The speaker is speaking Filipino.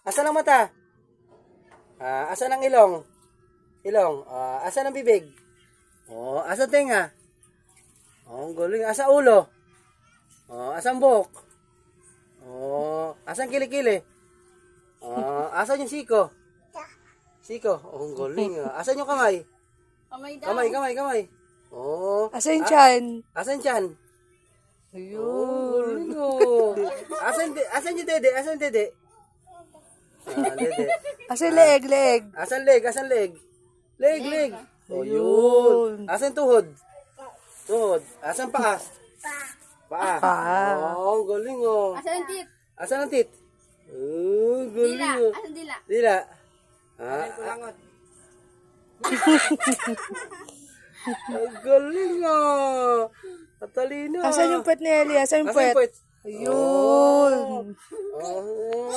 Asan ang mata? Asan ang ilong? Ilong. Asan ang bibig? Asan tenga? Ang galing. Asan ulo? Asan buhok? Asan kilikili? Asan yung siko? Siko. Ang galing. Asan yung kamay? Kamay. Asan tiyan? Asan tiyan? Ayun. Asan yung dede? Asan yung dede? Dede. Asan leeg? Asan leg? Asan leg? Leg. Yun. Asan tuhod? Tuhod. Asan paa? Paa. Ang galing Asan ang tit? Asan ang tit? Galing Dila. Asan dila? Dila. Ang galing Katalino. Asan yung puwet ni Ellie? Asan yung puwet? Ayun.